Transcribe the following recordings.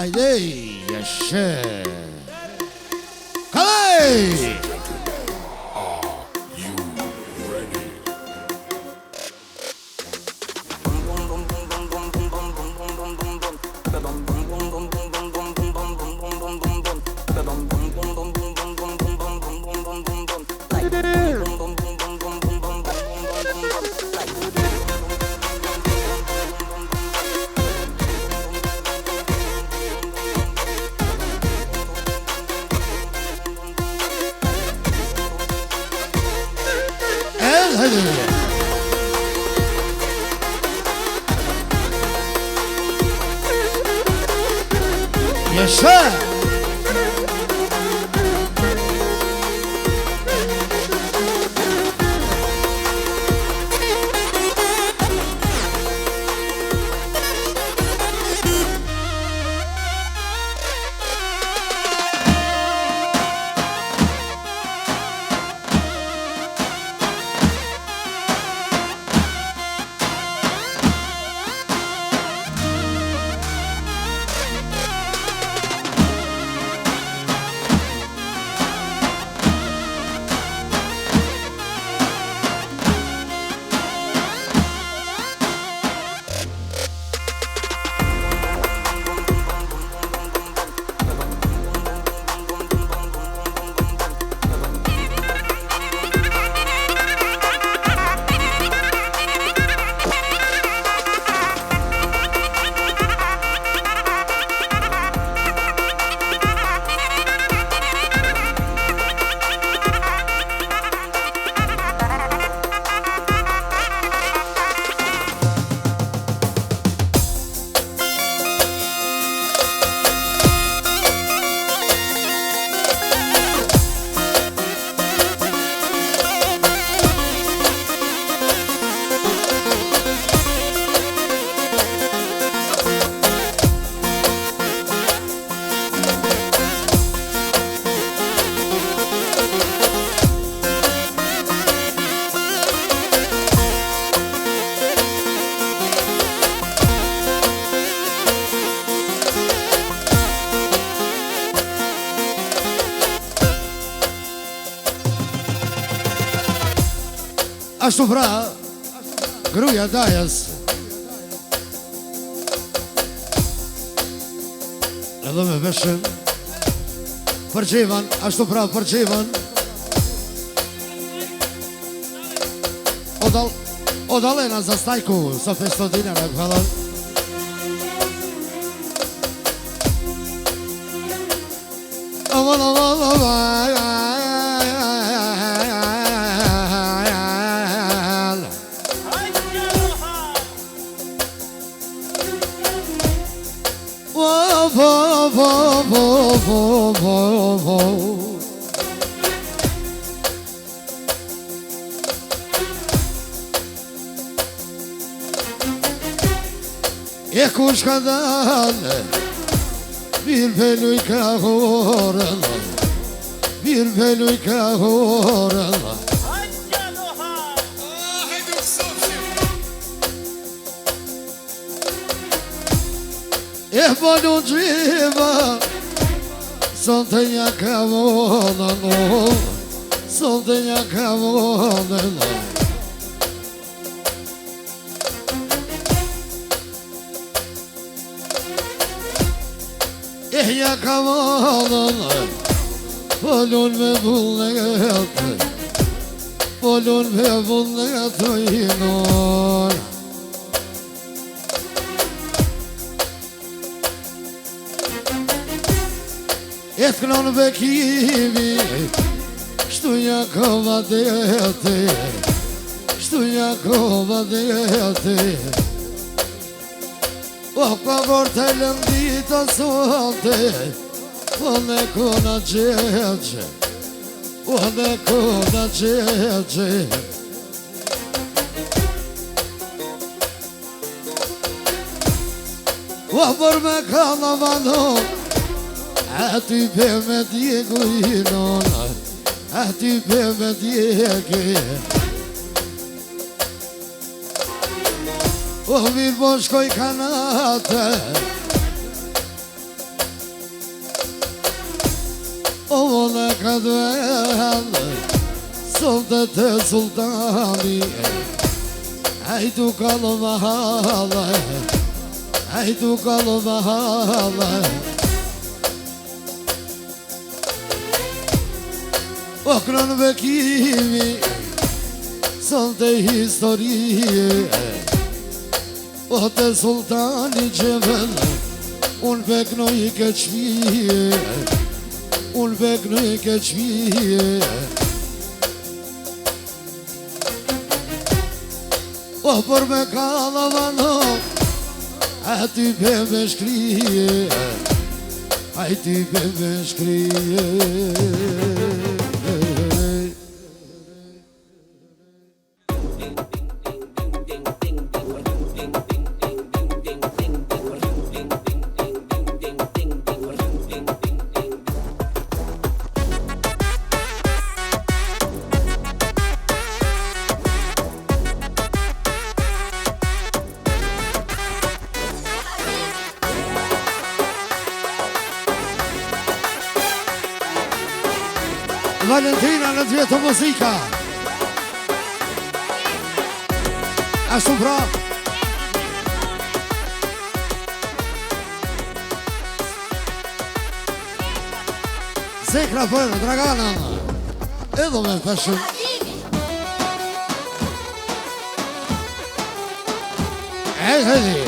Ajde, jashe. Kalej! Yaşa! Ashtu pra, gruja dajas edhe me veshën për qivan, ashtu pra për qivan O dalena za stajku sa festodine në këllën E kush ka dalë Bir peluj ka horën Bir peluj ka horën E balu gjiva Son të një ka vonën Son të një ka vonën Ja ka vonën Polun me vullnet Polun me vullnet o jinor E t'knon bekimi Shtu një kova deti Shtu një kova deti O ka vorte lëndita sote O ne kona gjeqe O ne kona gjeqe O për me kalla vano A ty pe me djegu i nona A ty pe me djegu O mirë po shkoj kanate O në këtë vend Sonde të sultani Hajdu kalë mahala Hajdu kalë mahala O krën bekimi Sonde historie O të sultani gjemel Unë beknoj ke qmije Unë beknoj ke qmije O për me kalavano A ty be me shkrije A ty be me shkrije Valentina në të vjetë muzika Ashtu pra Zekra për Dragana Edho me peshën Hedi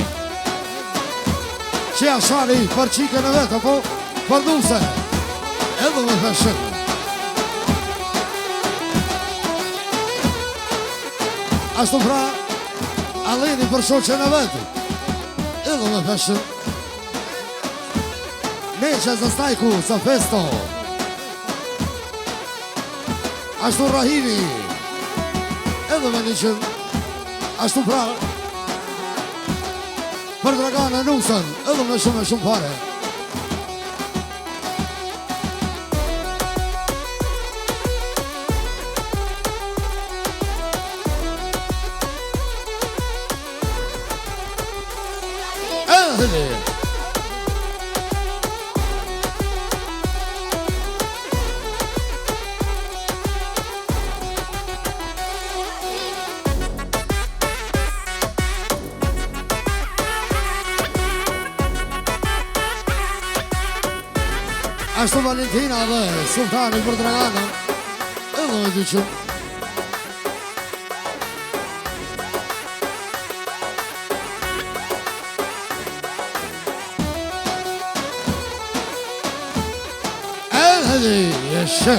Që ja shari për qike në vetë Apo për duse Edho me peshën Ashtu pra, alini për shoqen e vetë Idho me peshën Neqe za stajku, za festo Ashtu Rahimi Idho me niqen Ashtu pra Për Dragana Nusën Idho me shumë pare Ashtu Valentina dhe Sultani për Dragana Edho me dyqën Edhedi jeshe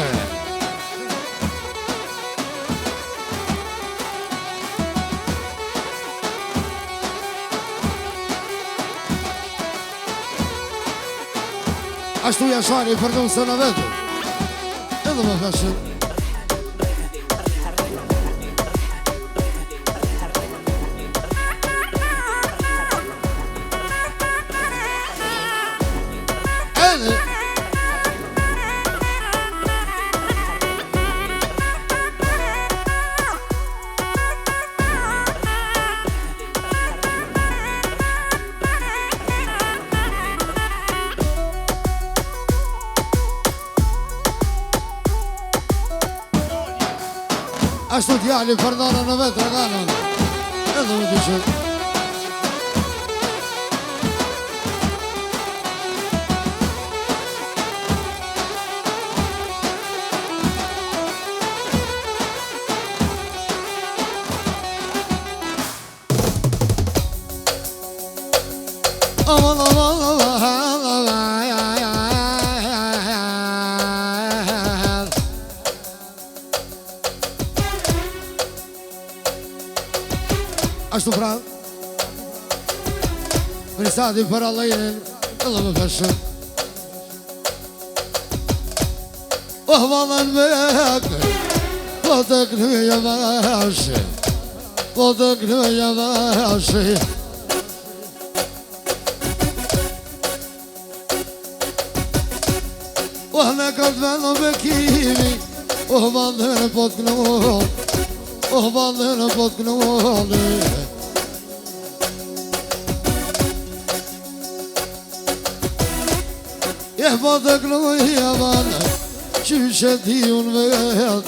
Ashtu jashari për dusë në vetë Edho me peshën Edhe Ashtu djali për nana në vetë Draganën Edho me dyqën Ashtu pra Prisati për Allahinin Edho me peshën Oh valan vekë Po të kryja vashe Po të kryja vashe Oh në këtë vend në bekimi Oh valan po të knohë Oh valan po të knohë Je po të knohë javan qyshe ti unë vet,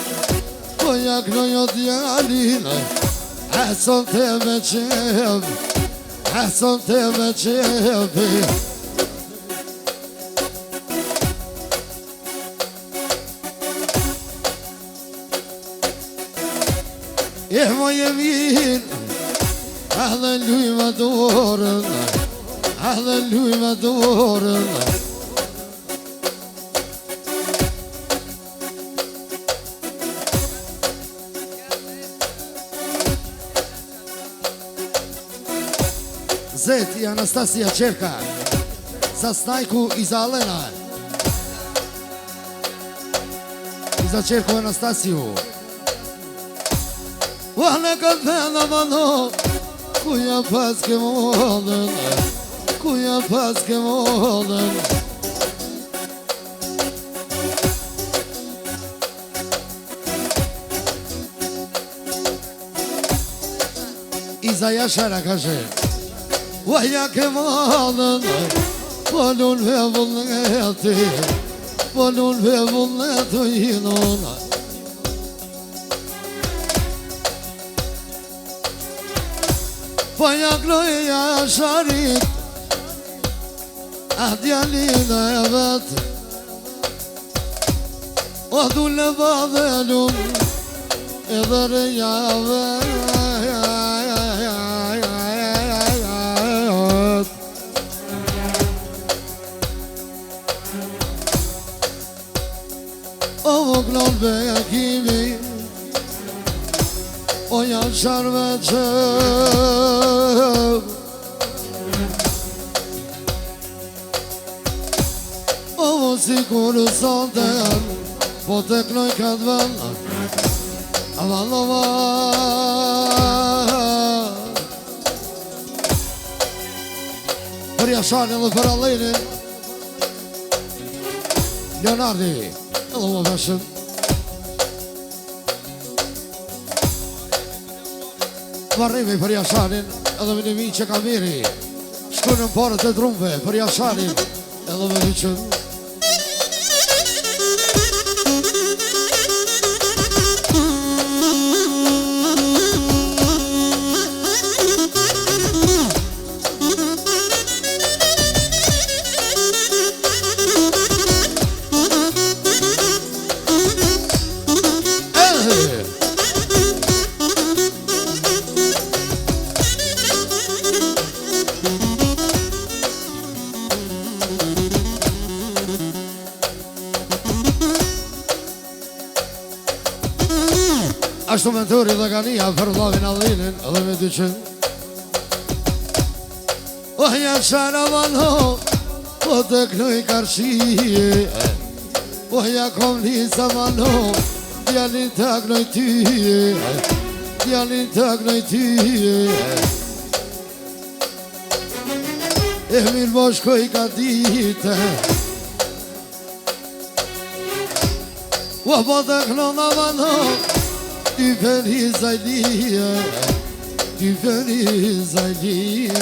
po ja knoj o djalin, e son te me qep, e son te me qepi. E moj e mirë, edhe lujma dorën, edhe lujma dorën. Zeti Anastasia Čerka, za snajku iza Alena, i za Čerku Anastasiju. Vane kad vena vano, kuja paske moden, kuja paske moden. Iza Jašara kaže, vaja ke moden, polun ve vullneti, polun ve vullnetu jinona. Po ja kloj Jasharit, a djalina e vet, o dule badhelun, edhe rejave. O voglon bekimi, o Jashar me qep, o si kur soten, po te knoj këtë ven, aman për Jasharin dhe për Alenin, Leonardi, edhe më veshën. Varrimi për Jasharin, edhe me një mi që ka miri, shkërën parët e drumve për Jasharin, edhe me vyqën. Ashtu mentori dhe gania për vlavin Allinin edhe me dyqin. O Jashara vano, po të knoj karshije, o ja kom lisa vano, djalin të knoj tyje, djalin të knoj tyje. E mirë mo shkoj ka dite, o po të knona vano, ty feliz Ailia, ty feliz Ailia.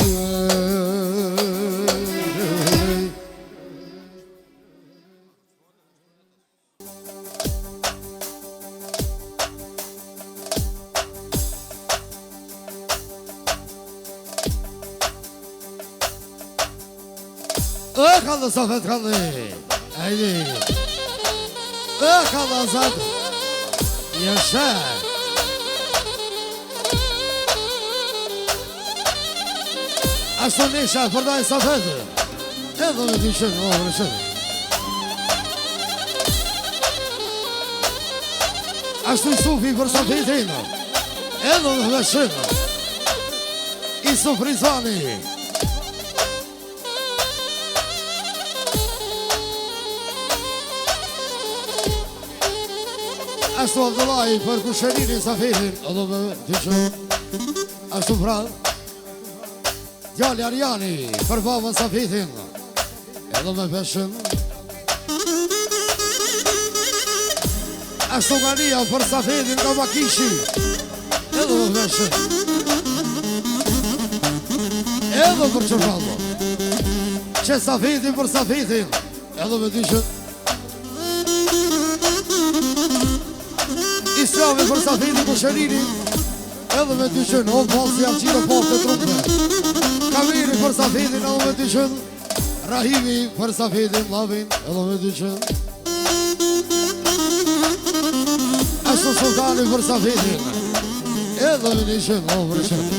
Kaldı Safet kaldı. Haydi. Kaldı Azat. Yaşa. Ashtu Nesha përdaj Safetë, edhe me dyqen, o vërëshën. Ashtu Sufi për Safetin, edhe me vërëshën. Isuf Rizani. Ashtu Abdullahi për Kusherini Safetin, edhe me dyqen. Ashtu pra Djali Arjani për babën Safetin, edhe me veshën. Ashtu Maria për Safetin nga Bakishi, edhe me veshën. Edhe për Qërfallo, që Safetin për Safetin, edhe me dyqën. Islami për Safeti për Shërini. Edhe me dyqën, o balë si arqito portë të trumpe. Kamiri për Safetin, edhe me dyqën. Rahimi për Safetin, lavin, edhe me dyqën. Ashtu sultani për Safetin. Edhe me dyqën, o për shëtë.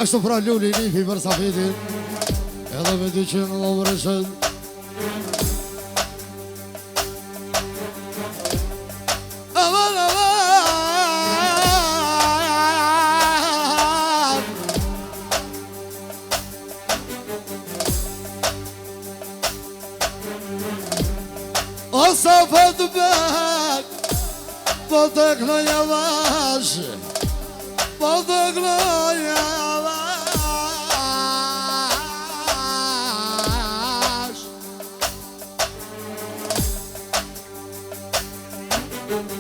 Ashtu pra lulli nifi për Safetin. Edhe me dyqën në vërëshën. Aman, aman. O Safet bek, po të kënë javash, po të kënë javash.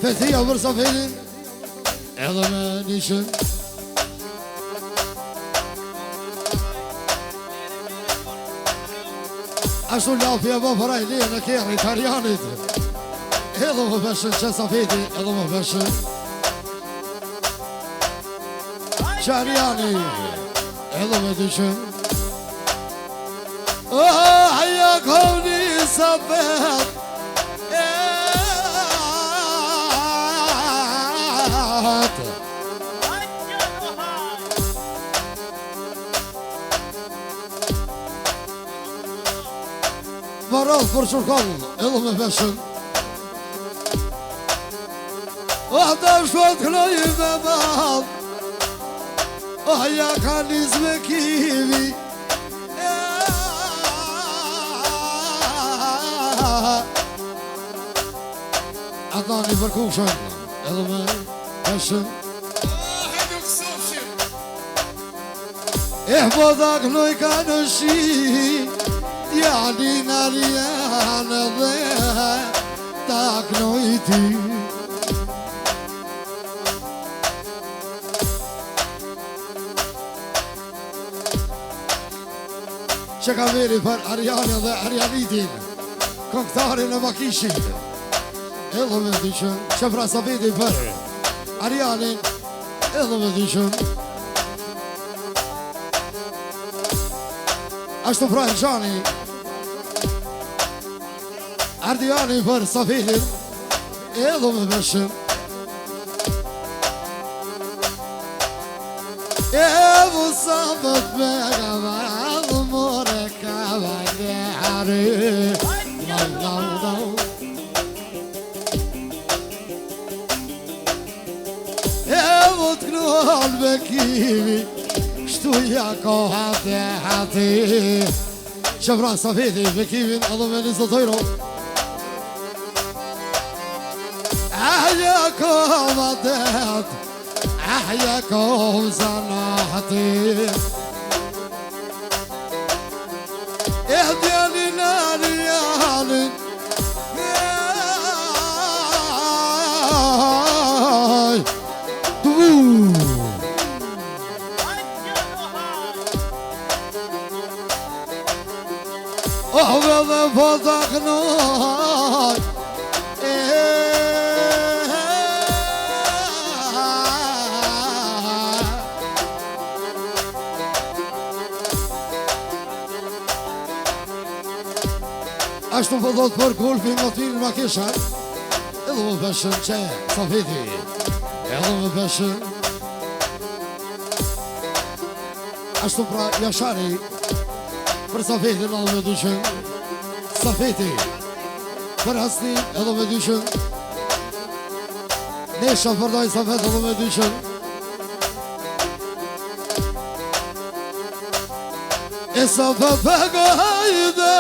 Fetia për Safetin, edhe me nishën. Ashtu lafja po përaj lirë në kjerë italianit. Edhe më veshën që Safeti, edhe më veshën Qariani, edhe me dyqën. Haja koni Safet, Varad për qërkallë, edhe me veshën. Ata shkot kënoj me madh, ja ka nis me kivi. Adnani për kushën, edhe me veshën. Po da kënoj ka në shi, Jani në rjanë dhe ta kënoj ti. Që ka veri për Arjani dhe Arjanitin, këngëtarin e Makishit. Edhe me dyqën, që pra Safeti për Arjanin, edhe me dyqën. Ashtu pra Gjani, Ardiani për Safetin, edhe me veshën. Evo Safet me gavadë, more kavajde arë. Evo të kënuan me kivi, shtu ja ko hati. Që pra Safeti me kivin, edhe me 20 euro. أحياكم ضيق أحياكم صنعتي اهديني ناريالي أحفظ فضق نار Ashtu po dhëtë për golfi më t'vinë ma kishan edhe më peshën që Safeti edhe më peshën Ashtu pra Jashari për Safeti edhe me dyshën Safeti për Hasni edhe me dyshën Nesha për daj Safet edhe me dyshën E Safet pëgë hajde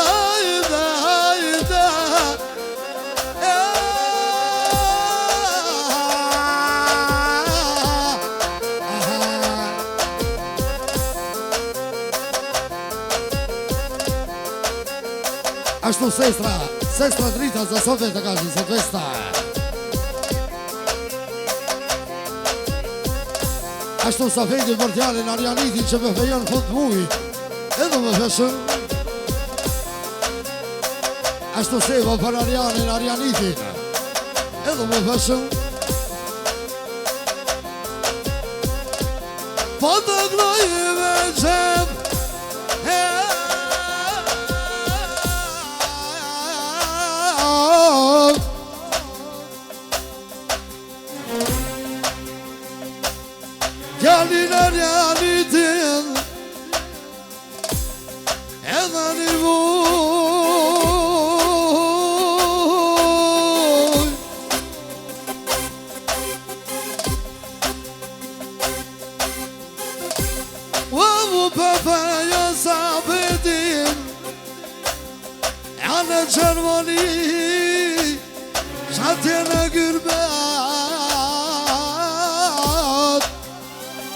Ashtu sestra drita za sove të gazi, se festa. Ashtu sa fejti për tjalin Arjanitin që me fejon fund mujt, edhe me feshën. Ashtu seva për Arjanitin, edhe me feshën. Po të gloj me qem, Djalin Arjanitin edhe një vuj. Vavu pëpëja sa pëtin janë në Gjermani, shatje në Gyrbet,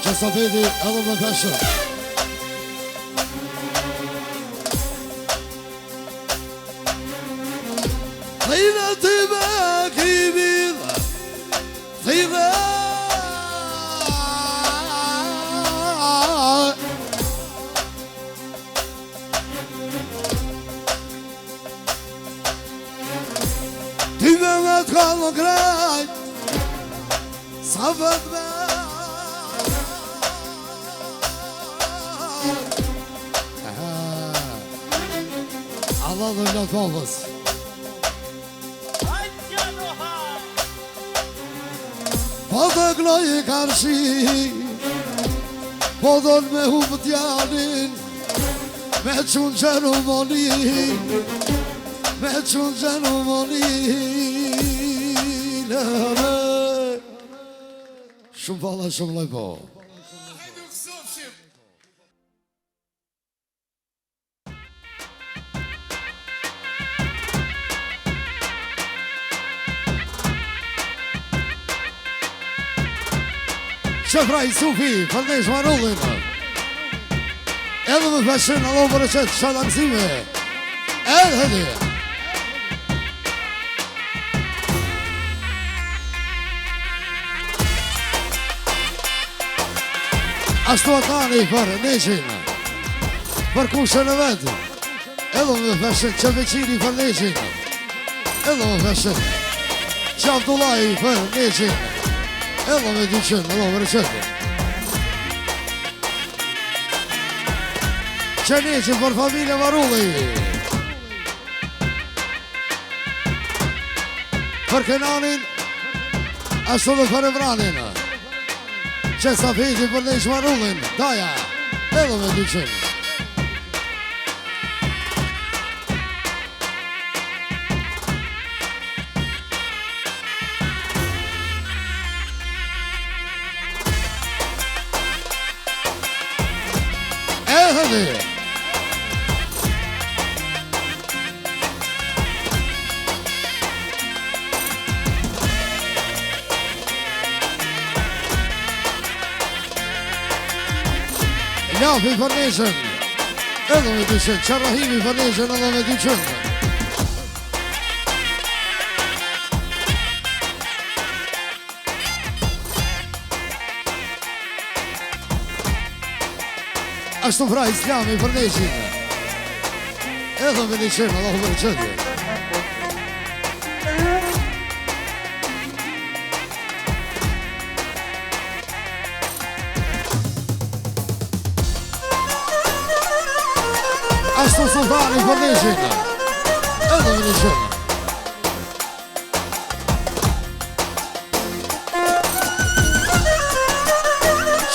që sa pëti edhe më peshën. Thina të me kimit, thina ty me me të kallë krajt, sa vët me Allah dhe në kovës. Po të gloj i karshi, po dhon me hubë djalin, me qunë gjenu moni, me qunë gjenu moni. Shumë falla, shumë loj po. Shefra i Sufi, përnesh Marullin, edhe me feshin allo për e qëtë shalansime, edhe hedi. Ashtu atani për neshin, për kushën e vetë, edhe me feshin që veqini për neshin, edhe me feshin që Abdullaj për neshin, edhe me dyqën, edhe me rëqëtë. Që neshin për familje Marulli, për Kenanin, ashtu dhe për Evranin, që sa fejti për nesh Marullin, daja, edhe me dyqën. Hadi. Lafi për neshën, edhe me dyqën, Qarrahimi për neshën, edhe me dyqën. Ashtu fra Islami për neshin, edhe me dyqën, edhe me qëtje. Ashtu sultani për neshin, edhe me dyqën.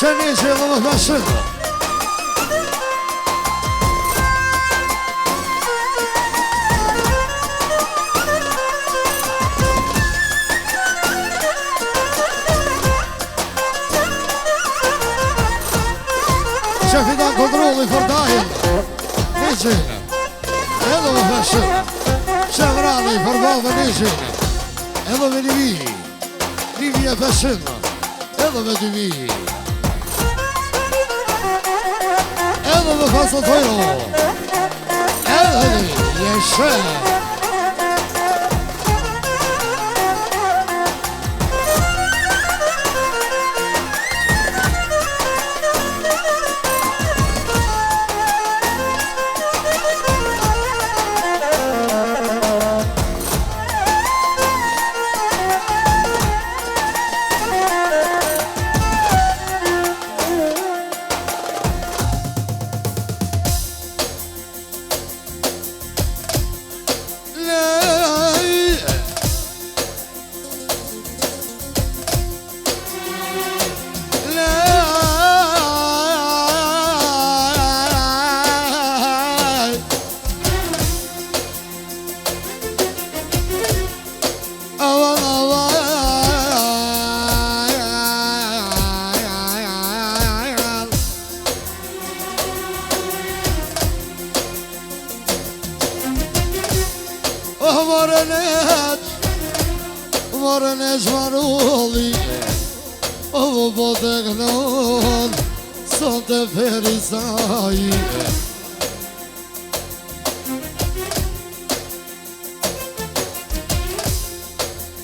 Që neshin edhe me fashin. Që fitan kontrolli për dajin, nishin, edhe me fashin. Që vrani për babë nishin, edhe me një vi e fashin, edhe me dy vi. Edhe me fasotojno, Morenej marulli Ovo potegnon Sonte ferisaj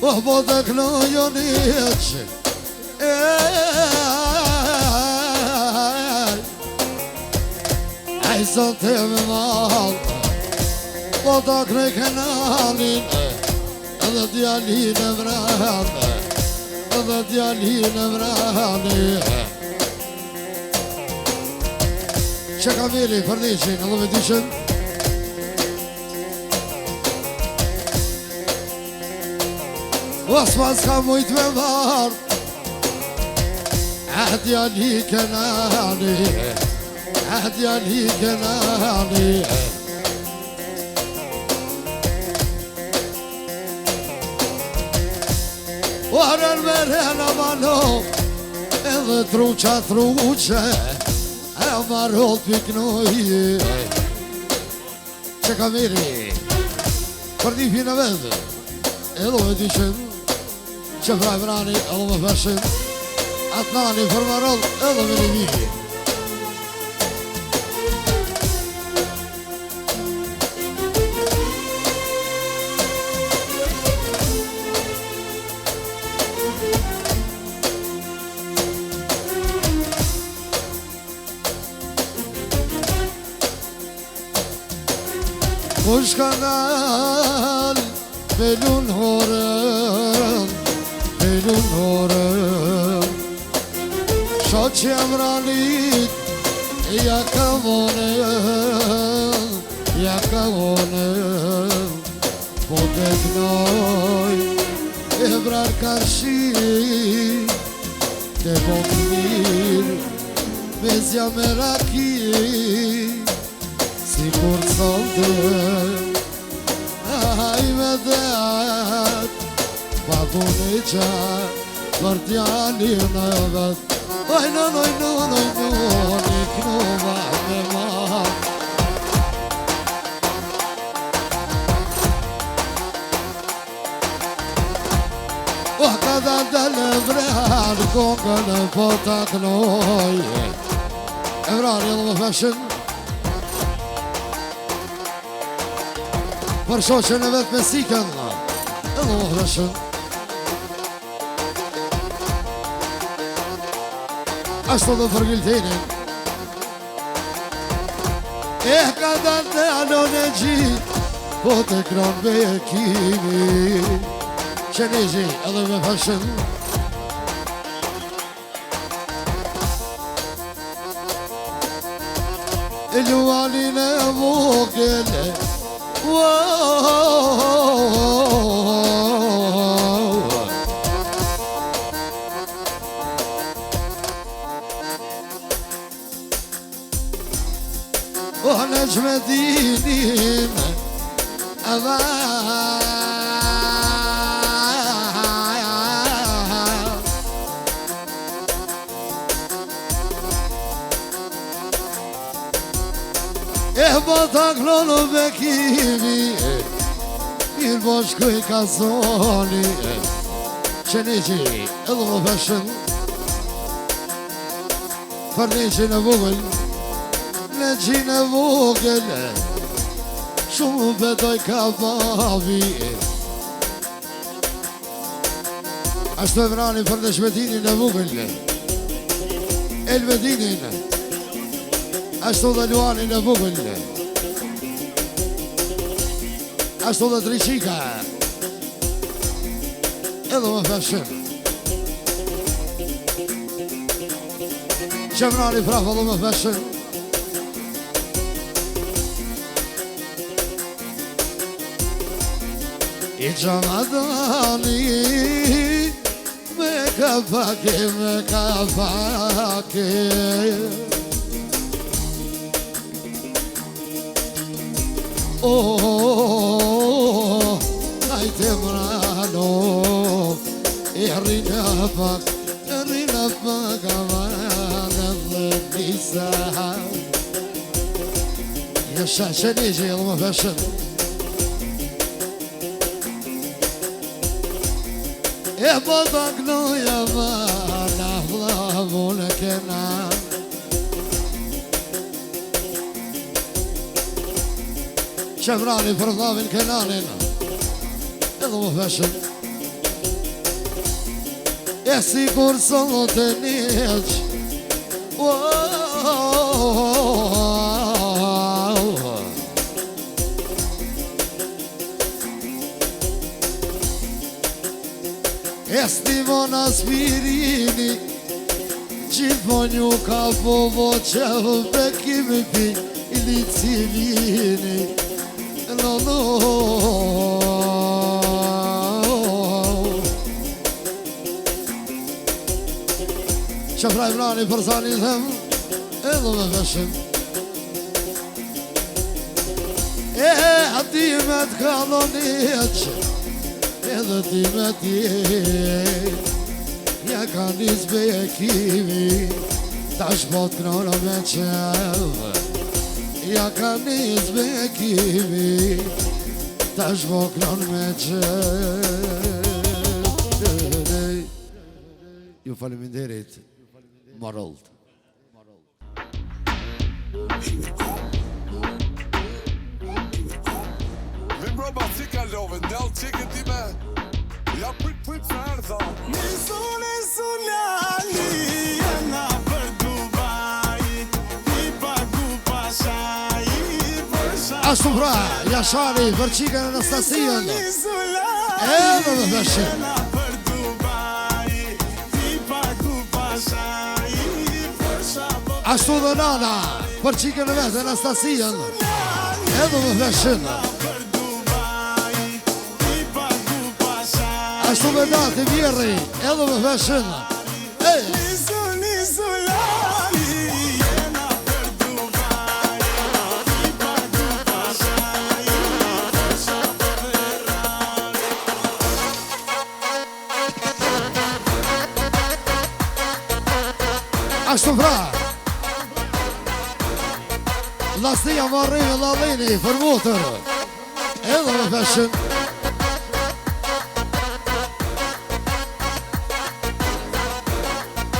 Ovo potegnon jonić Aj sonte me mal Potegnej kanalin Edhe djali në vrane Edhe djali në vrane Që ka veri për neqin Edhe me dyqen Osman s'ka mujt me var djali kenani djali kenani Orën me rena mano Edhe truqa truqe E marot piknoj Që ka miri Për një pina vedë Edhe me dyqen Që praj vrani edhe me feshin Atë nani për marot edhe me një viki Kush ka nal Pelun horën Pelun horën Shot që jam ranit Ja ka vonën Ja ka vonën Po të knoj E brar karshi Te po të mirë Bezja me raki Si kur solte Aj me det Pa du një qa Për t'jali në vet Oj në noj në noj në Një knova me ma O ka da dele vrar Kongën po ta knoj E vrari edhe më feshin Për shoqen e vetë me sikën Edhe më freshën Ashtu dhe për giltenin E ka dalë të anon e gjit Po të kron be e kimi Që një gjit edhe me freshën E lualin e vogele O në gjmedinin E bota klonë bekimi Mirë po shkuj ka zoni Që një që edhe më feshen Për një që në vogël Në që në vogël shumë betoj ka babi. Ashtu e vrani për në shmetinin e vugëllë, Elvedinin, ashtu dhe Luanin e vugëllë, ashtu dhe Triqika, edhe më feshën. Që vrani prafë edhe më feshën. I Gjamadani me kafake, me kafake. Oh, hajte mrano, rina pak avana dhe nisa. Jasha që një gjellë më feshën. E po të gnoja vana vlavun e kena. Qevrani për vlavin kenanin, edhe më feshën. E sigur sot e njëq. E stimon aspirini, gjithmon ju ka povo që bekimi pi i licilini. No, no. Që fraj vrani për zani them, edhe me veshim. E ati me t'kallonit, edhe ti me tje. Ja ka nis bekimi, ta shpot knono me qev. Ja ka nis bekimi, ta shpot knono me qev. Ju faleminderit. Marold. Min roba tika loven, del tika ti me. Ja prit fërdo. Nisunani, jena për Dubai, i pagu pashaj, për shaj. Ashtu pra, Jashari për qikën Anastasiën. Edhe me veshim. Jena për Dubai, i pagu pashaj, për shaj. Ashtu dhe Nana për qikën e vetë Anastasiën. Edhe me veshim. Ashtu me dati vjerri, edhe me veshim. Nisulani, jena për Dubai, i pagu pashaj, për shaj Ferrari. Ashtu pra, Lastia Marrime Lalini për motër. Edhe me veshim.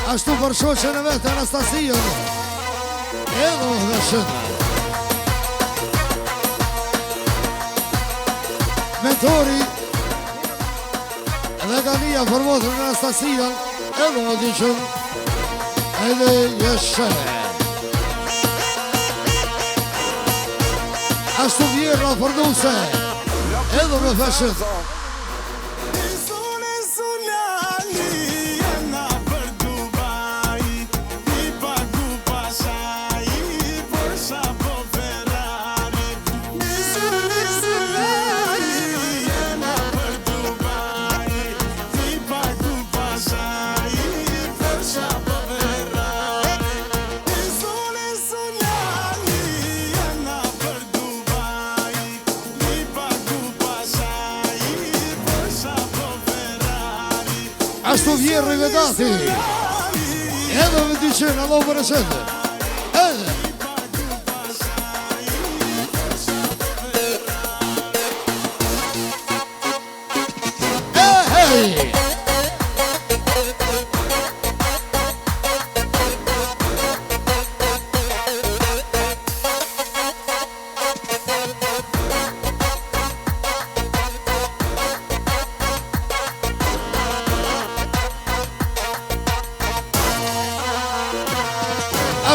Ashtu për shoqen e vetë Anastasiën. Edhe me veshim. Mentori dhe Gania për motër Anastasiën. Edhe me diqën. Edhe jeshe. Ashtu vjerra për duse. Edhe me veshim. Nisunani, jena për Dubai, i pagu pashaj, për shaj Ferrari. Nisunani, jena për Dubai, i pagu pashaj, për shaj Ferrari. Nisunani, jena për Dubai, i pagu pashaj, për shaj Ferrari. Ashtu vjerri vedati. Edhe me dyqen, Allah për e sende. Edhe. Hey!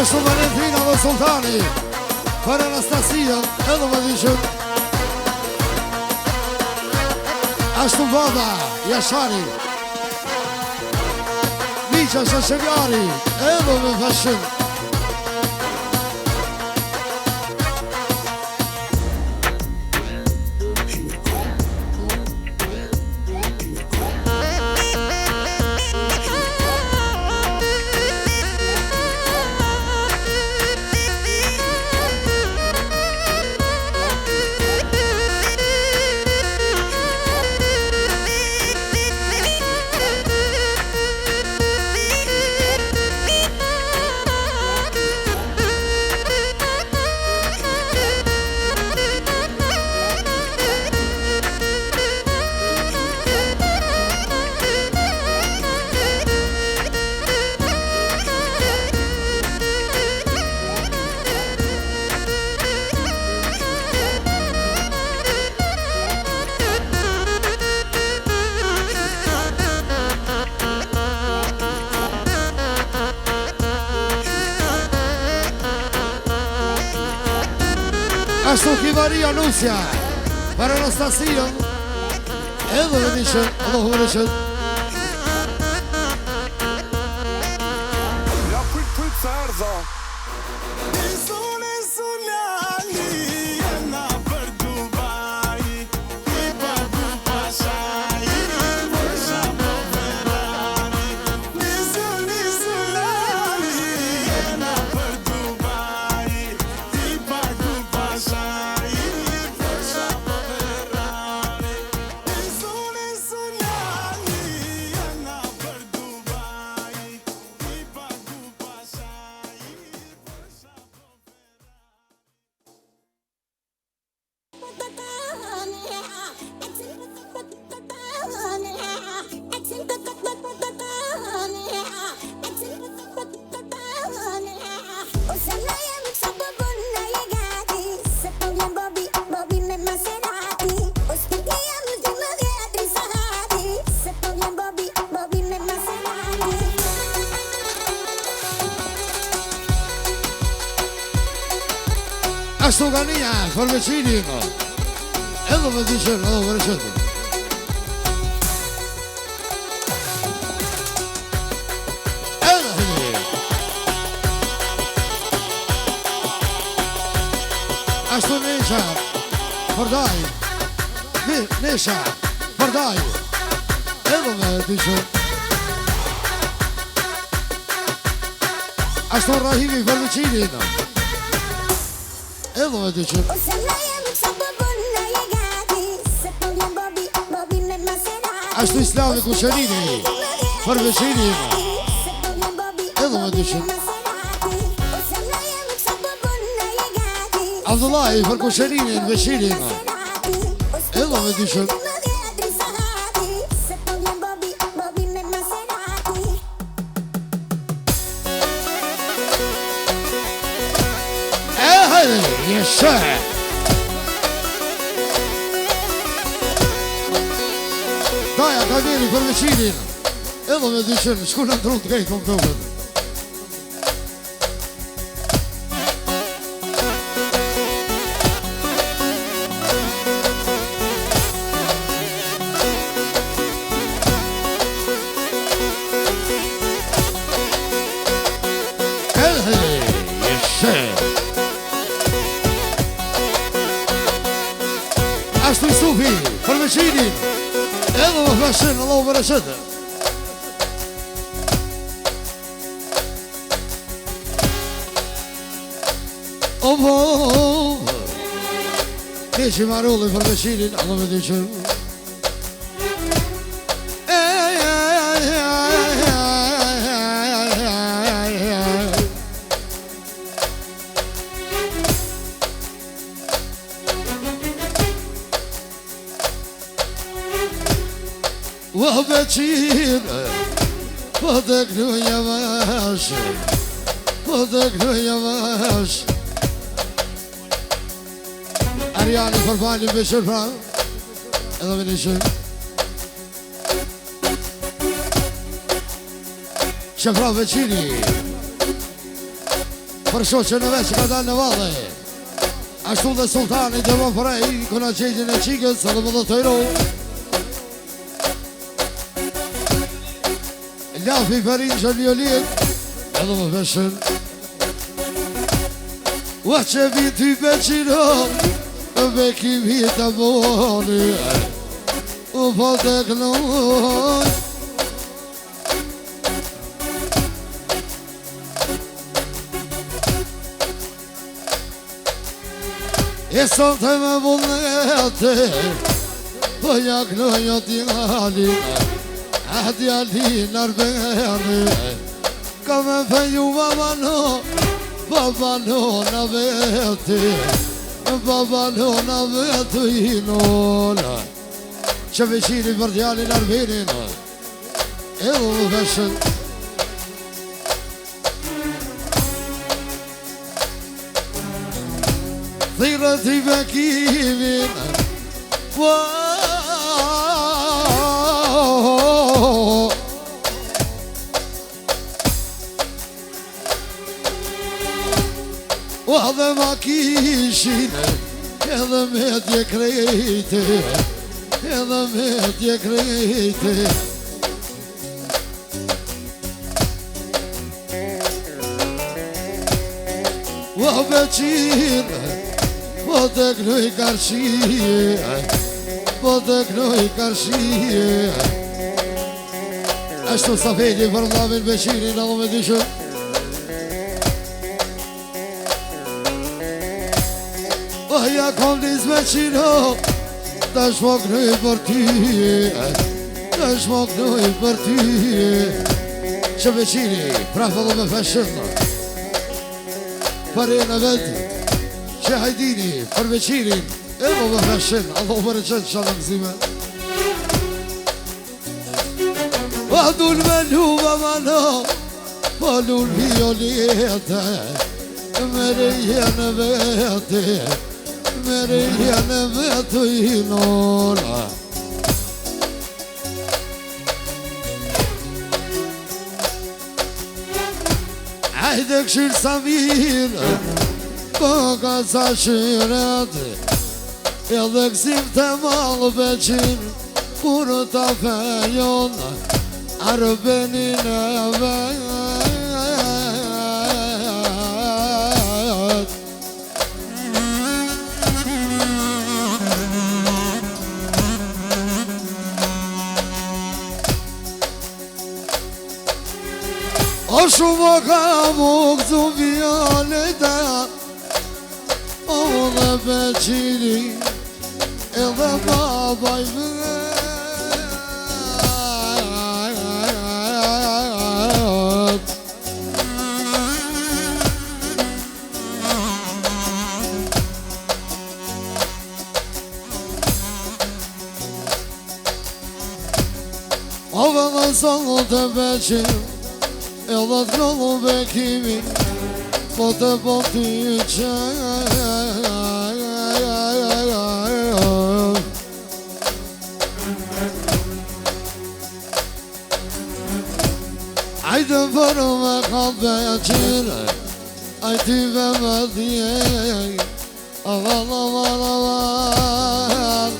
Ashtu Valentina dhe Sultani për Anastasia edhe më dishën. Ashtu Baba Jashari Liqa Shashevjari edhe me fashën. Ashtu Kivaria Nusja për Anastasia edhe me dishën. Allahu më dishën. Ja prit se erdha. Sune sunali jena për Dubai I pagu pashaj Porsche po Ferrari Sune sunali jena për Dubai I pagu pashaj Porsche po Ferrari Sune sunali jena për Dubai I pagu pashaj Ashtu Gania për veçinin edhe me dishën. Allahu më dishën. Edhe hini ashtu Nesha Përdaj Nesha Përdaj edhe me dishën. Ashtu Rahimi për veçinin edhe me dishën. Ashtu Islami Kuqerini për veçinin edhe me dishën. Abdullahi për Kuqerinin veçinin edhe me dishën. Hajde, jeshe Daja ka deri për veçinin edhe me dishën. Shku në ndru të kejtë më tëgët. Ashtu Sufi për veçinin edhe me fashën. Allahu më dishën. Opo Neshi Marulli për veçinin. Allahu më dishën. Veçin po të kënu javash, po të kënu javash. Ariani për falin veçën pra edhe me nishën. Shefra veçini Për shoqën e veç që ka dalë në valle. Ashtu dhe sultani të më prej, këna qegjën e qikës, së dhe më dhe të iro. Lafi përin që ljolin, edhe më veshën. Ua që viti beqiro, beki vita boni, u po të knoj. E son të me vullnete, po ja knoj o t'jali, a t'jali narbeni, ka me feju babano, babano na veti, babano na veti i nola, që veqiri për t'jali narbenin, e u veshën. Thirët i bekimin, dhe ma kishin, edhe me t'je krejte, edhe me t'je krejte. Beqin, po të knoj karshie, po të knoj karshie. Ashtu sa fejti për mlavin Beqinin, edhe me dyshën. Ja kom nis Beqino, ta shmo knoj për ty, ta shmo knoj për ty. Që Beqini, prafë dhe me feshën, për e në vetë, që hajdini për Beqinin, e më më feshën, Allah më rëqën që në mëzime. Pa dul me luba ma no, pa lul violete, me rejje në vete, me rejje në vete i nola. Hajde këshirë sa mirë, po ka sa shiret, edhe kësim të malë Beqin, kur ta fejon, arbenin e vet. O shumë ka mu këtu vjallete, o dhe Beqini, edhe babaj vet. O dhe sonë të Beqin, edhe t'krohu bekimi, po të po ty qaj. Ajde për me ka Beqin, ajtive me djej, aval, aval, aval,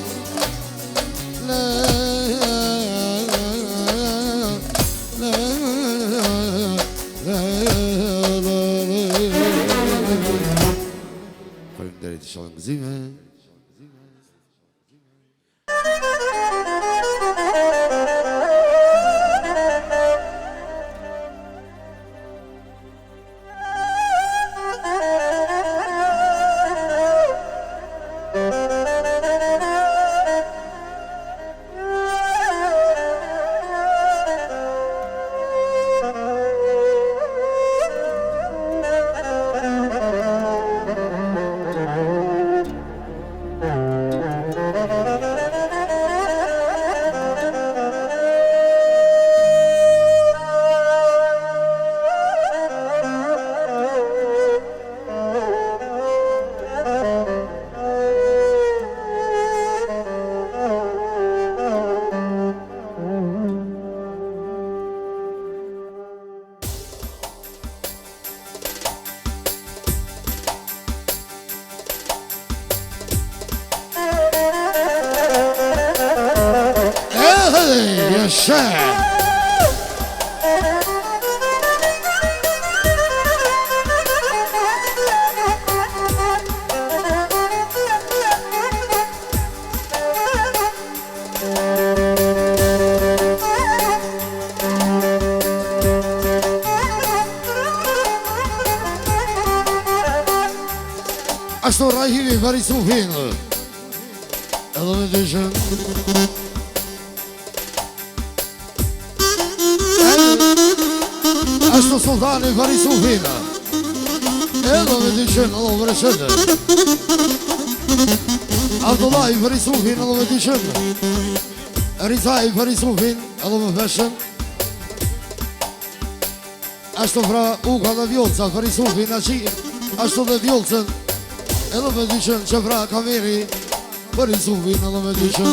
Faleminderit i shalën gëzime. Shë Ashtu Rahimi Farisufin edhe me dëshën Ashtu Sultani Farisufin edhe me dëshën edhe me rëshën Abdullahi Farisufin edhe me dëshën Rizai Farisufin edhe me feshën Ashtu fra Uka dhe Vjolca Farisufin Ashtu dhe Vjolcën edhe me dyshën që fra kameri për i sufin edhe me dyshën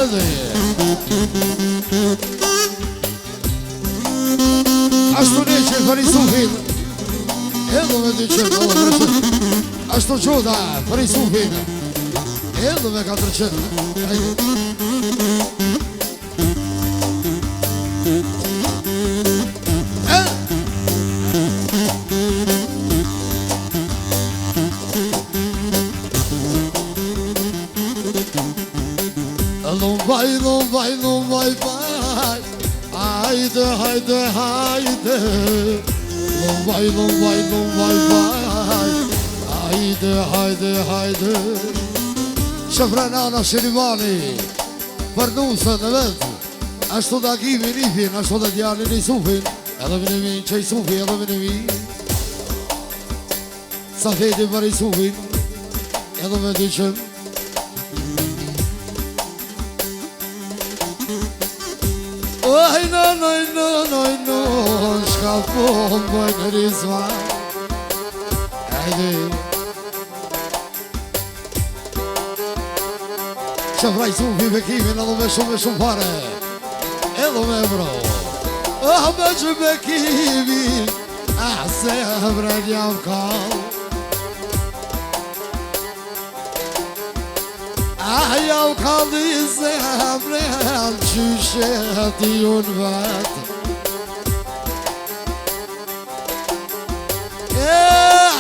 edhe ashtu neqe për i sufin edhe me dyshën edhe me dyshën ashtu qoda për i sufin edhe me 400 Lombai, haydi, haydi, haydi. Lombai, haydi, haydi, haydi. Shëfranana Shirivani, për nusën e vetë, ashtu da kimi nifin, ashtu da djalin i sufin, edhe vinimin që i sufi, edhe vinimin. Sa feti për i sufin, edhe me dyqën. Oj, no, shka po mboj në rizma Ajde Që vraj sufi me kimin edhe me shumë pare Edhe me bro me që me kimin se vred jam kall Jam kall i zemrën Qyshe ti unë vetë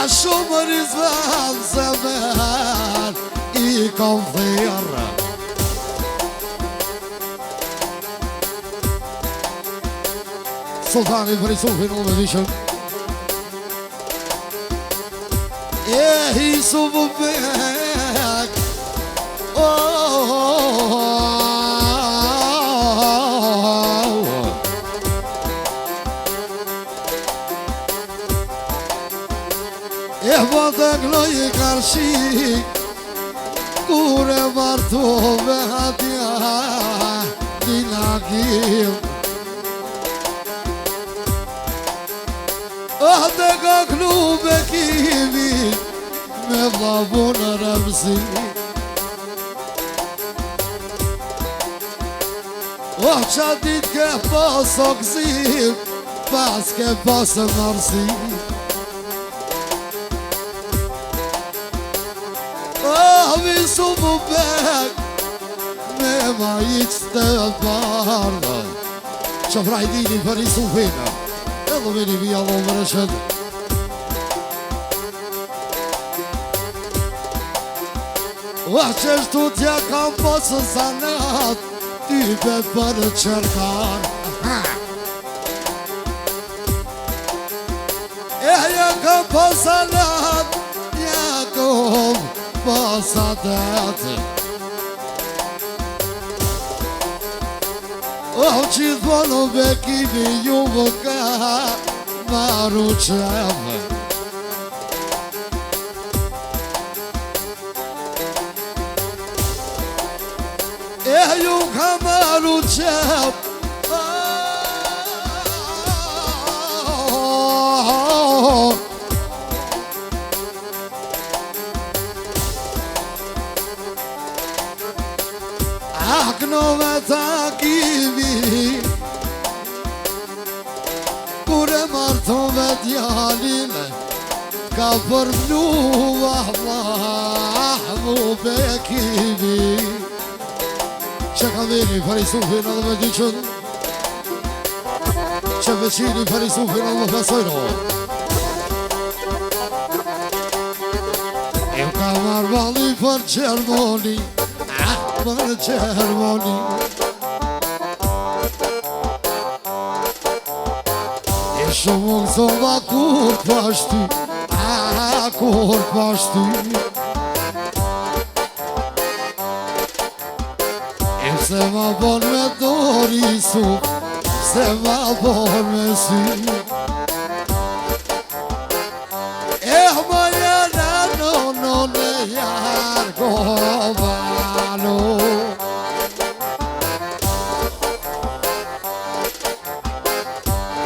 Shumë rizvan se men I kom thirë Sultani për i sufin unë me dishën I sufu bek Po të gloj i karshi Kure martove atja Dina kim Të ka klu me kimi Me vlavu në rëmsi Qa dit ke poso këzim Pas ke posë mërsi Visu mu bek Me ma iq të bardë Që frajdini për i sufina Edhe vini vija lo më rëshët Qështu tja kam posë zanat Type për qërkar Ja kam posë zanat Ja kom pasadet Gjithmonë bekimi ju më ka maru qëve Ju ka maru qëve Akno me takimi Kure marton ve djalin ka përmlu Mahmu Bekimi që ka vini për i sufin edhe me dyqën që veqini për i sufin edhe me pesojno Im ka marrë vali për Gjermoni për Gjermoni E shumë më zova kur pashty kur pashty E se ma bon me dori su Se ma bon me sy E ma jena no ne jargovano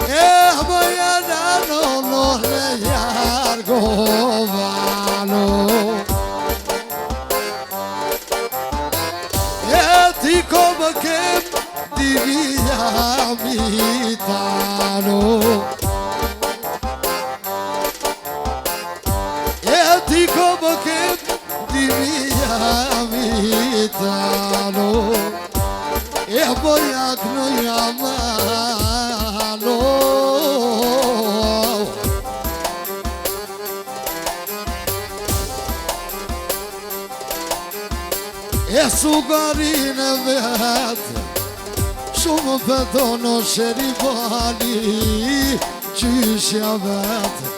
E ma jena no ne jargovano E ti come che di via Mitano E ti come che di via Mitano E poi a noi amano E sugarine vetë Shumë pëtono sherifani Qyshja vetë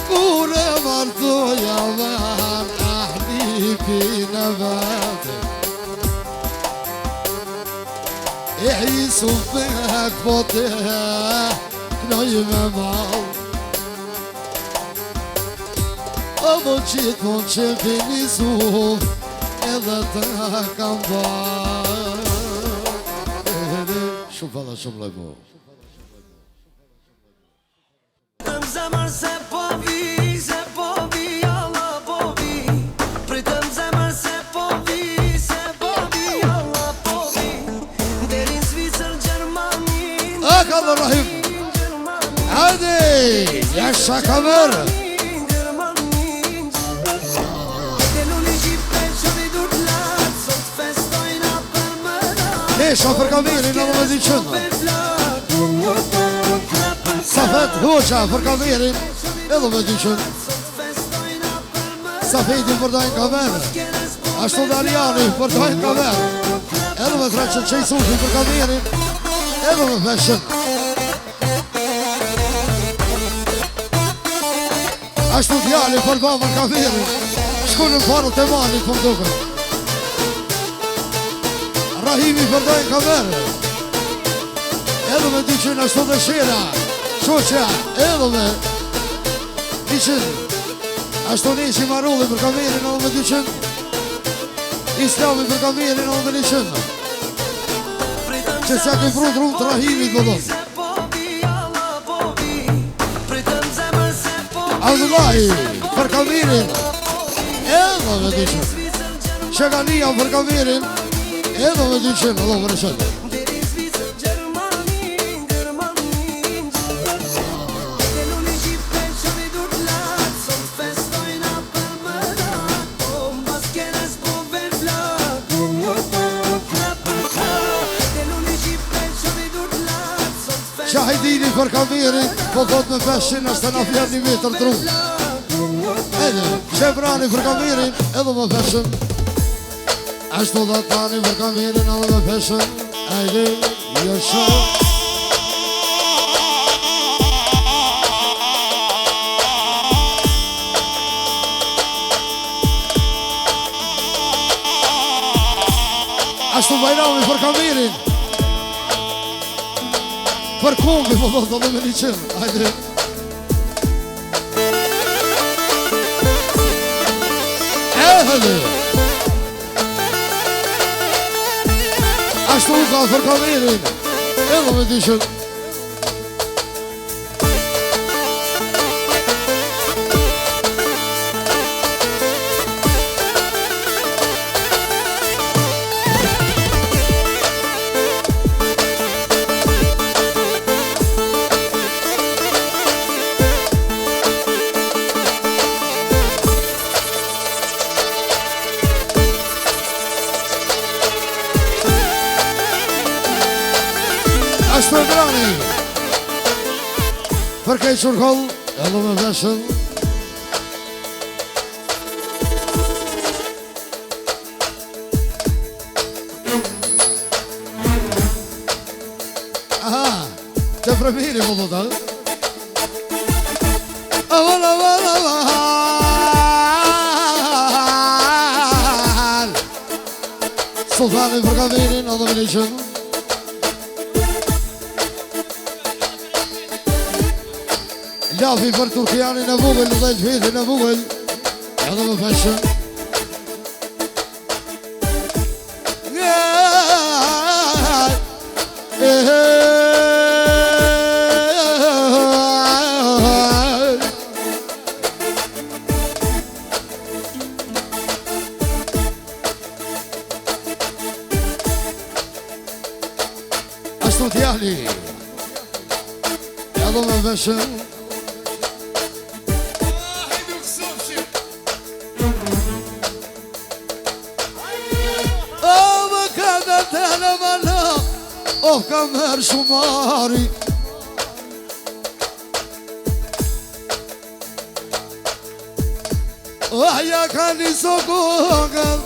Kure martoja vetë Ahli pine vetë E hisu vek po te Knoj me mal O më qitë më që vini suf Edhe të kam bërë Shumë falla shumë lejmo Pritëm zemër se po vi Allah po vi Pritëm zemër se po vi Allah po vi Derin Zvicër, Gjermani A ka dhe rahim Hadi, jasha kamer Nesha për kamerin edhe me dyqën Safet hoqa për kamerin edhe me dyqën Safetin për dajnë kamer Ashtu Dariani për dajnë kamer Edhe me treqën qejsufi për kamerin Edhe me feshën Ashtu djali për ba për kamerin Shku në parë të mani për duke Rahimi përdojnë kamerë Edhe me dyqin ashtu dhe shira Shoqa edhe me dyqin Ashtu neshi marulli për kamerin edhe me dyqin Islami për kamerin edhe me dyqin Që s'ja ke prut rrumë të Rahimit më dhëmë Abdullahi për kamerin Edhe me dyqin Shegania për kamerin Edhe me dyqin, edhe me rëshën Derin Zvicër, Gjermani Deluni gjipe që vidur t'lat Sot festojna për më rat O mbas kjenes po veflat Deluni gjipe që vidur t'lat Sot festojna Shahidini për kamerin Po thot me peshin ashtë në fjerë një metër tru Edhe, Shebrani për kamerin Edhe me peshin Ashtu dhe tani për kamerin edhe me peshin Ajde, jëshë Ashtu Bajrami për kamerin Për kombi më dhëtë edhe me një qënë Ajde Ehele Ashtu ka për kamerin Edhe me dyqën Ashtu drani për kej qurkoll edhe me veshën. Aha, të premiri më dhëta. Aval, aval, aval. Sultani për kamerin edhe me leqën. Lafi për Turkianin e vogël dhe Elfetin e vogël edhe me feshën. Ashtu t'jali edhe me feshën. Oh, kamer shumari Oh, ja ka një sokogën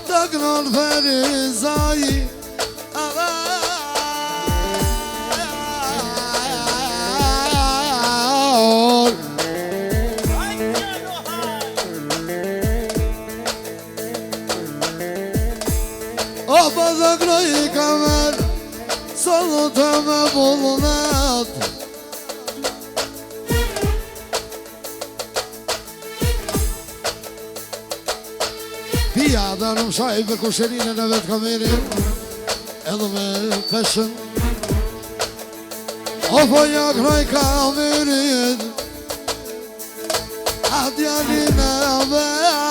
të gënon ferizaj Oh, pa dhe gnoj kamer Solo të me vullnet Pia dhe në mshaj për kusherinën e vetë kamerin Edhe me feshën O po ja kroj kamerin A djalin e vetë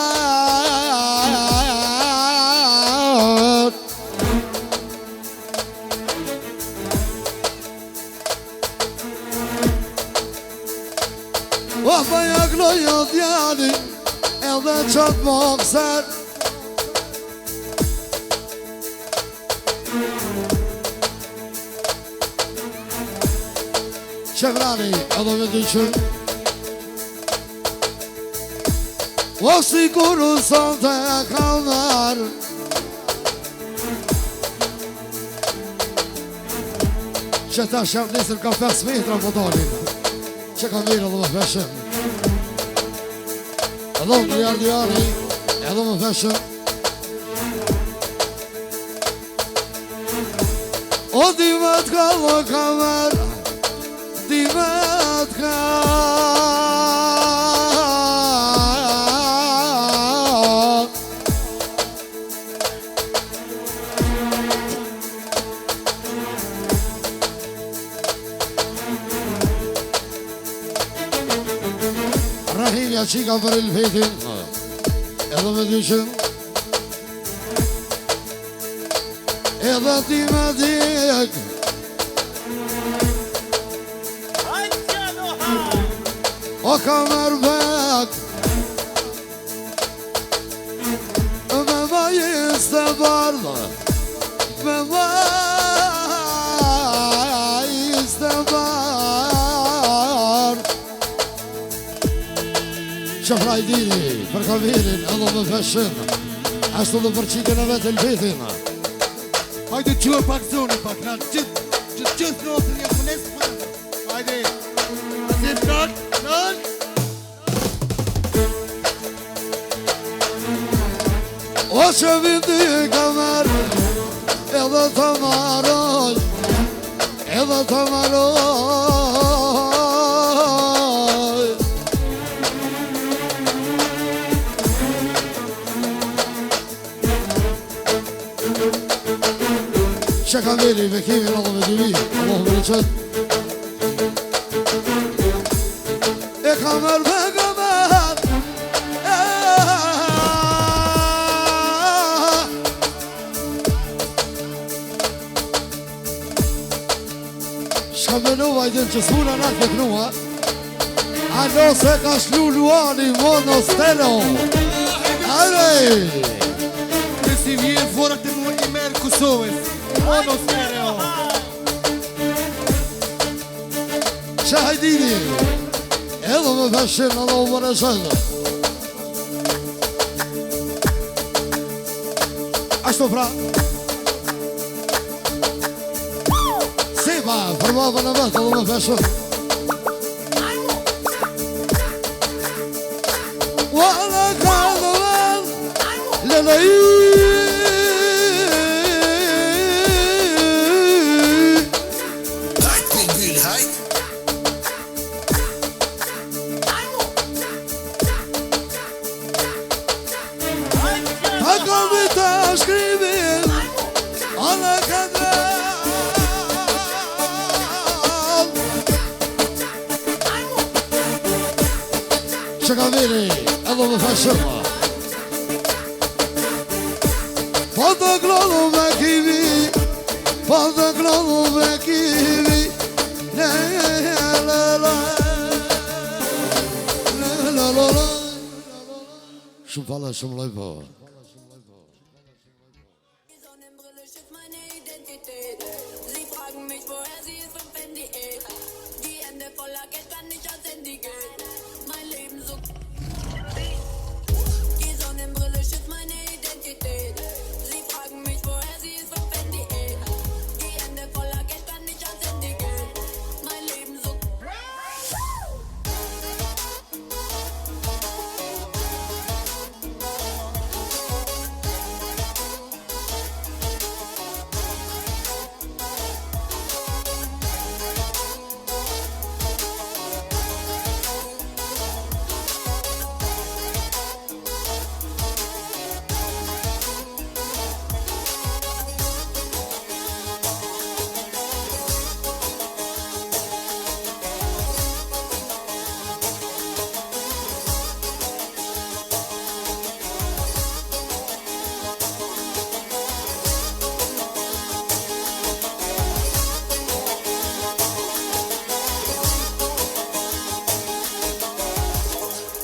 O pa ja kroj o djalin Edhe qatë mokser Qevrani edhe me dyqën O si kur uson të kamer Që ta shef nisër ka 5 metra po dalin Që ka mirë edhe me feshën Edhe më djali edhe me feshën O di me t'ka dhe kamer Di me t'ka Rahimja qika për Elfetin Edhe me dyqën Edhe ti me dik O kamer bek Me majis të bardë Me majis të bardë Qafraj dini për kamerin edhe me feshën Ashtu dhe për qikën e vetë Elfetin Hajde qërë pak zoni pak, na gjithë notën një kënes për Hajde Asim nën O që vindi kamer Edhe të maroj Edhe të maroj Që ka veri me kimin edhe me dyvi Allah me rëqët E kamer me kamer Shka me nuva i din që s'muna në këtë nua A no se ka shlu luani mono stereo Ajrej Dhe si vjen fora të mua i merë Kosovës Mono stereo Shahidini edhe me fashin Allah u bërësëndë Ashtu pra Si pa, përma për në vetë edhe me fashin Wala kalëvan Lëlëj Shakaviri, edhe me fashëma Po të klodhu me kivi Po të klodhu me kivi Shumë fala, shumë loj po Sonnenbrille schützt meine Identität. Sie fragen mich, woher sie ist, von Fendi. Die Hände voller Geld kann nicht als Handy gehen. Mein Leben so. Die Sonnenbrille schützt meine Identität. Sie fragen mich, woher sie ist, von Fendi. Die Hände voller Geld kann nicht als Handy gehen. Mein Leben so.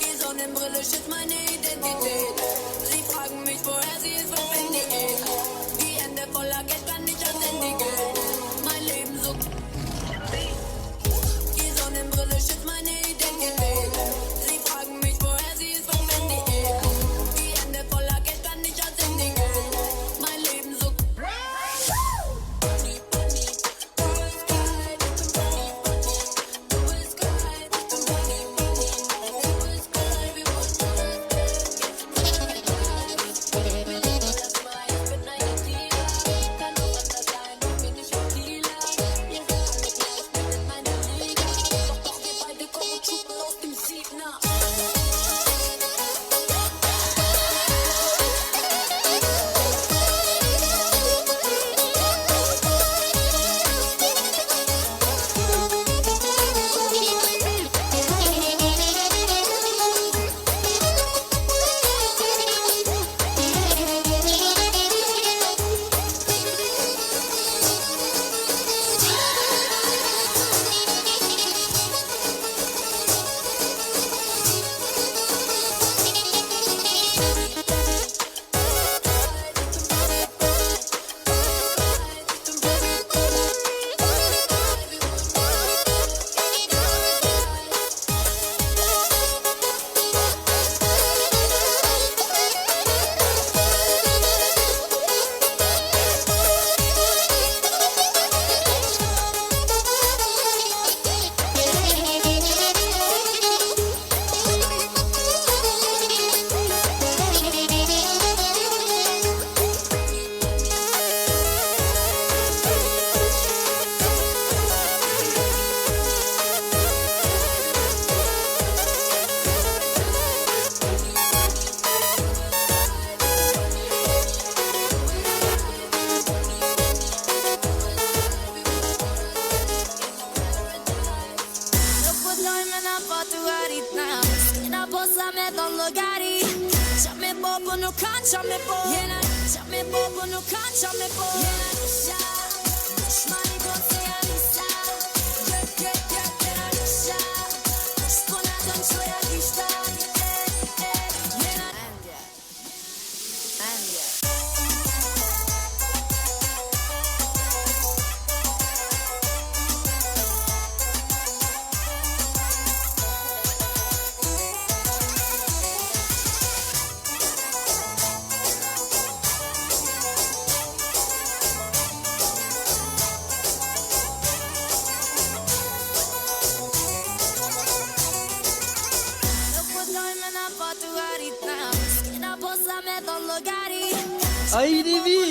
Die Sonnenbrille schützt meine Identität. Sie fragen mich, woher sie ist, von Fendi. Die Hände voller Geld kann nicht als Handy gehen. Mein Leben so. Die Sonnenbrille schützt meine Identität. Sie fragen mich, woher sie ist, von Fendi. Die Hände voller Geld kann nicht als Handy gehen. Mein Leben so.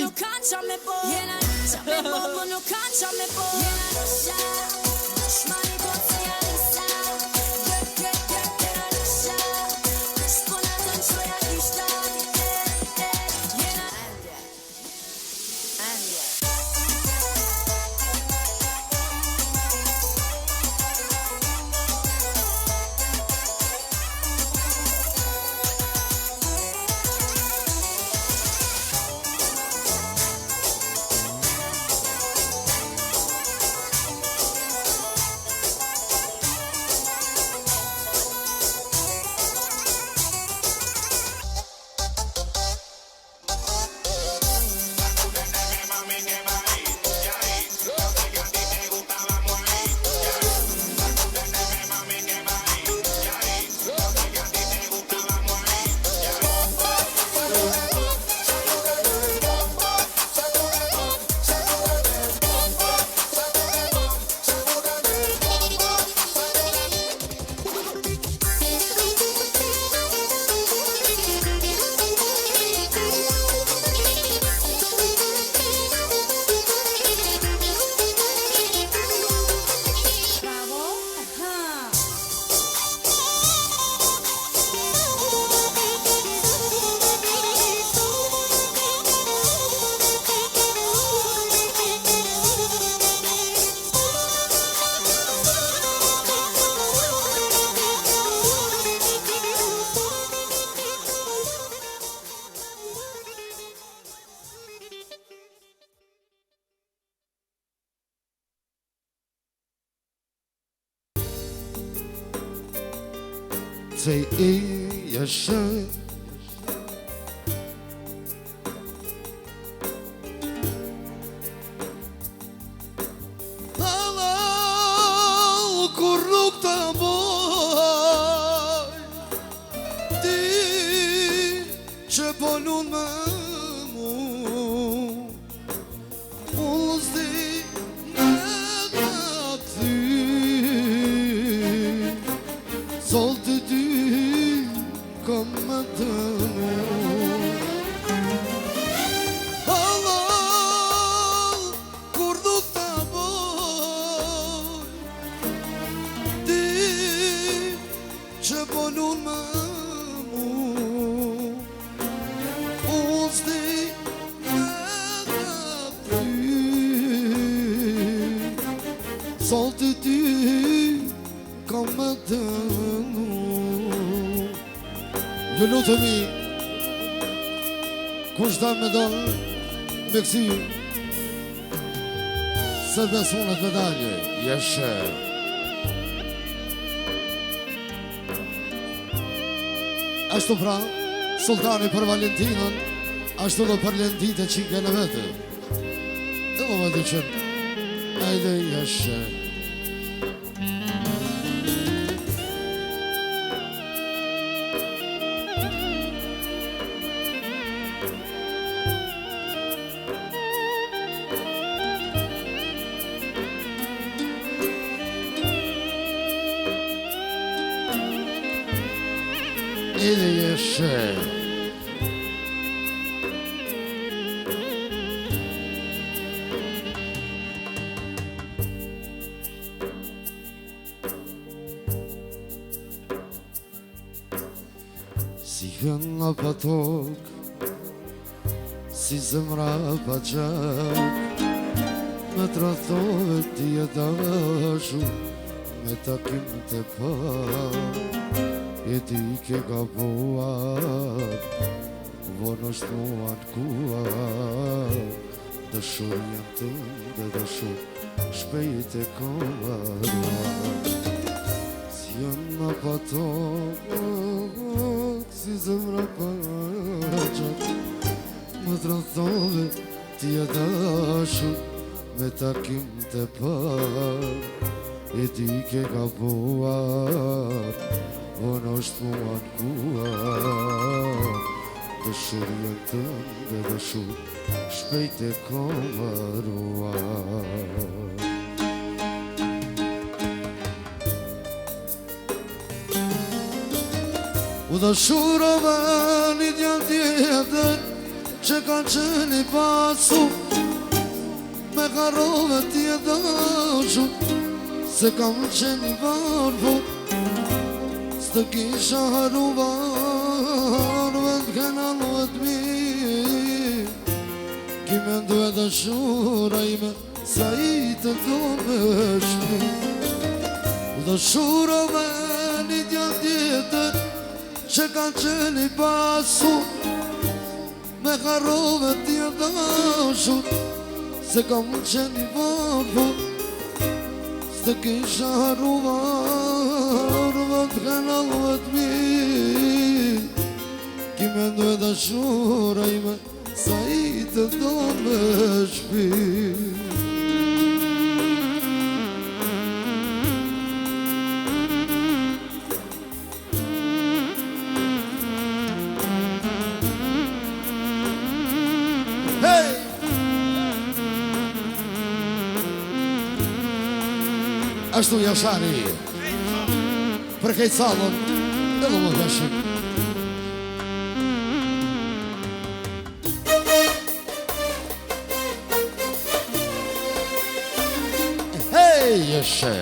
non cacciami poi. Cacciami poi, non cacciami poi. Russia, dushmani po të janisa. Russia, shponatën qoja kishtat. Say yes, kur nuk të boj ti që ponun me mu unë zdi me ty sol të ty kom më të mu kur nuk të boj që ponun më mu unë s'di me ty sol të ty kom më të mu ju lutemi kush ta me donë me kësi se besunet medalje jeshe ashtu pra, sultani për Valentinën, ashtu do për lentit e qike në vete. E më më dyqen, ajde jeshe. Ajde jeshe. Si hëna pa tokë, si zemra pa gjak, me trathove ti e dashur, me takim të pak. E ti ke gabuar, vonë është mua në kuar, dëshurjen tënde dëshur, shpejt e komaruar. Si jëna pa tokë, si zemra pa gjak, me trathove ti e dashur, me takim të pak. E ti ke gabuar, vonë është mua në kuar, dëshurjen tënde dëshur, shpejt e komaruar. U dëshurova një djallë tjetër, që ka qeni pasu me karove t'je dashu se kam qeni varfu s'të kisha haru varve t'kena luet mi ki me ndu e dashura ime sa i të do me shmi dashura me një djallë tjetër që ka qeni pasu me karove t'je dashu se kam qeni varfu s'të kisha haru varve t'kena luet mi ki me ndu e dashura ime sa i të do me shpi Ashtu Jashari për kejtë salon edhe më dashim Hej, jeshe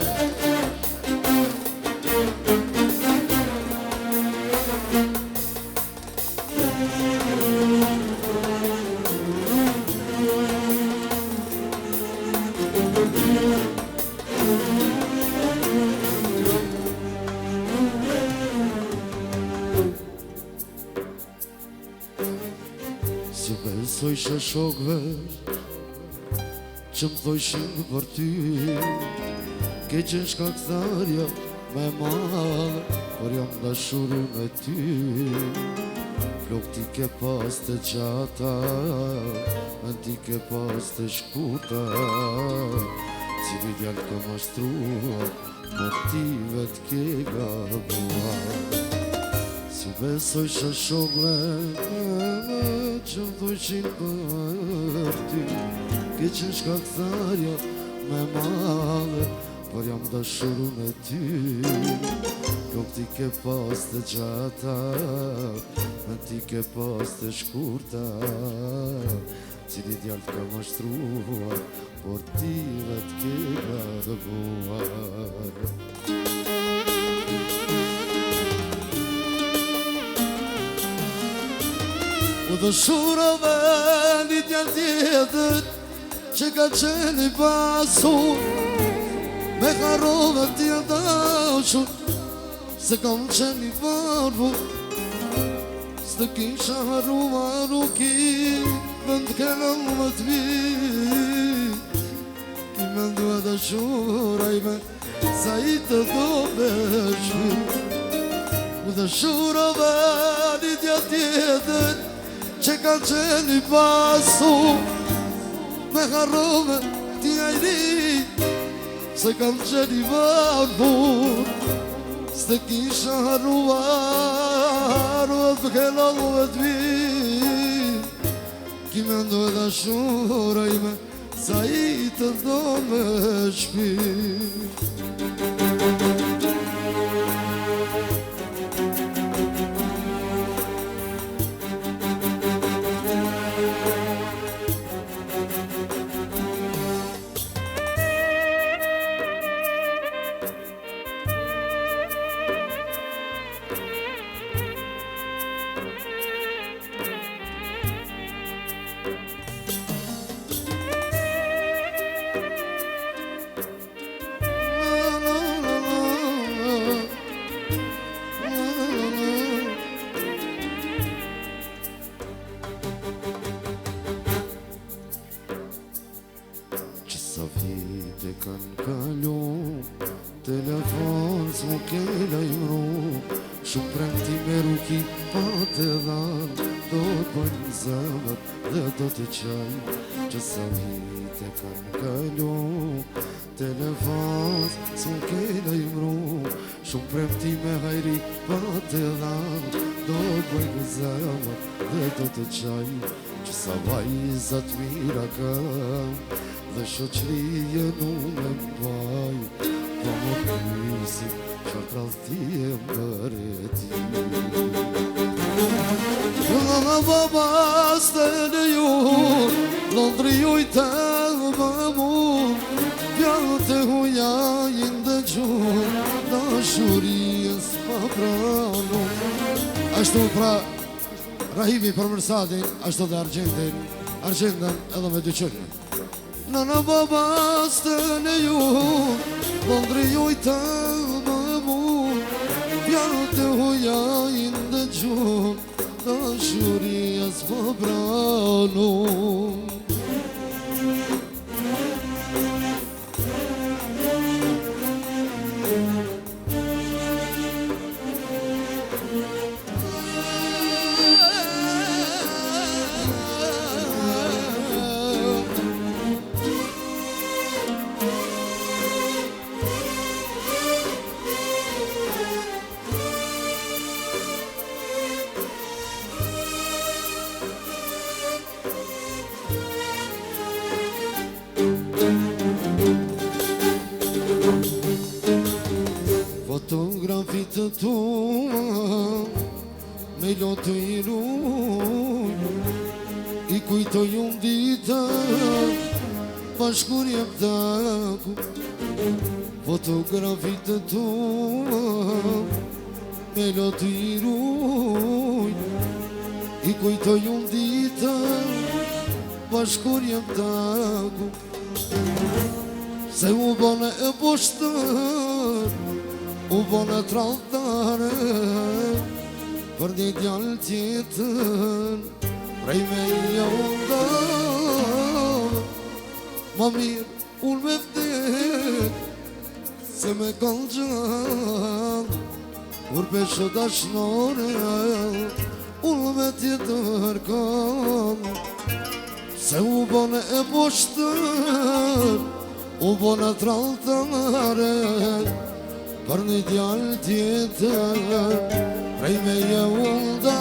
Si besoj shë shokve që më thojshin për ty ke qenë shkaktarja me madhe por jam dashuru me ty flok ti ke pas të gjata men ti ke pas të shkurta cili djallë ka mashtruar motive t'ke gabuar Si besoj shë shokve që më thojshin për ty ke qenë shkaktarja me madhe por jam dashuru me ty Flok ti ke pas të gjata me ti ke pas të shkurta cili djallë ka mashtruar por ti vet ke gabuar U dëshurove një djallë tjetër që ka qeni pasur me karove t'je dashur se kam qeni varfu s'të kisha haru ki vend kena më t'vi ki me ndu e dashura ime sa i të do me shmi U dëshurove një djallë tjetër që ka qeni pasur me karove t'je se kam qeni varfur s'të kisha haruar të kena luet t'vi ki me ndu e dashura ime sa i të do me shpi Sa vite kanë kalu telefon s'mu ke lajmru shumë premti me ruki pa të dhan do t'bojnë zemër dhe do të qaj që sa vite kanë kalu telefon s'mu ke lajmru shumë premti me hajri pa të dhan do t'bojnë zemër dhe do të qaj që sa vajzat mira kam dhe shoqërije nuk me mbaj po më pysi që rallëti e mbërë ti Nëna baba së në ju Londri ju i të më mund Pjallë të huja i ndëgjur Dashurijës pa pranu Ashtu pra Rahimi për Mërsadin Ashtu dhe Argjendën edhe me dyqënë Nëna baba së në ju Londri ju i të më mund Pjallë të huja i ndëgjur Dashurijës pa pranu Fotografit të tua Me lotë i ruj I kujtoj unë ditë Bashkur jem taku Fotografit të tua Me lotë i ruj I kujtoj unë ditë Bashkur jem taku Se u bane e poshtër U bënë tralltare Për një djallë tjetër Prej me jondar Ma mirë unë me vdet Se me kanë gjallë Kur pesho dashnore Unë me tjetër kanë Se u bënë e poshtër U bënë tralltare Për një djallë tjetër Prej me jondar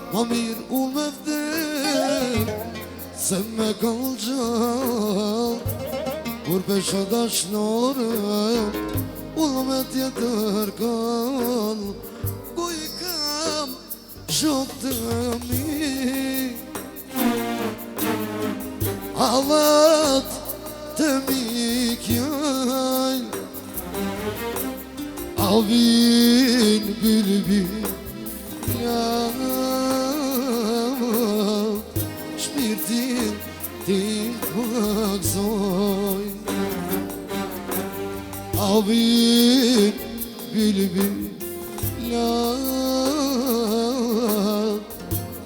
Ma mirë unë me vdet Se me kanë gjallë Kur pesho dashnore Unë me tjetër kanë Ku i kam shok të mi Avat të mi kjaj Avin bülbül Shpirtin tim pakzoj Avin bülbül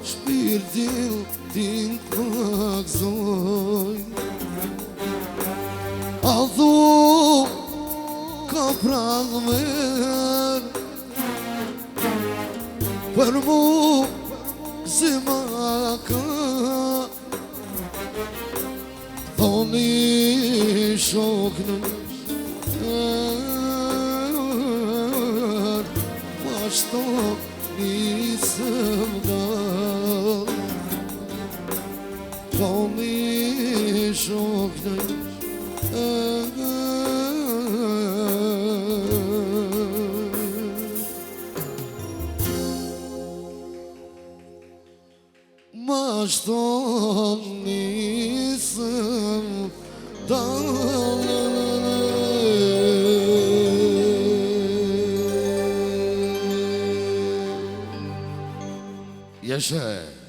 Shpirtin tim pakzoj Adhu ka prallëmer Për mu zima ka Thoni shoknë Ma shto nisëm dal Thoni shoknë Ma shton nisëm dalë Jeshe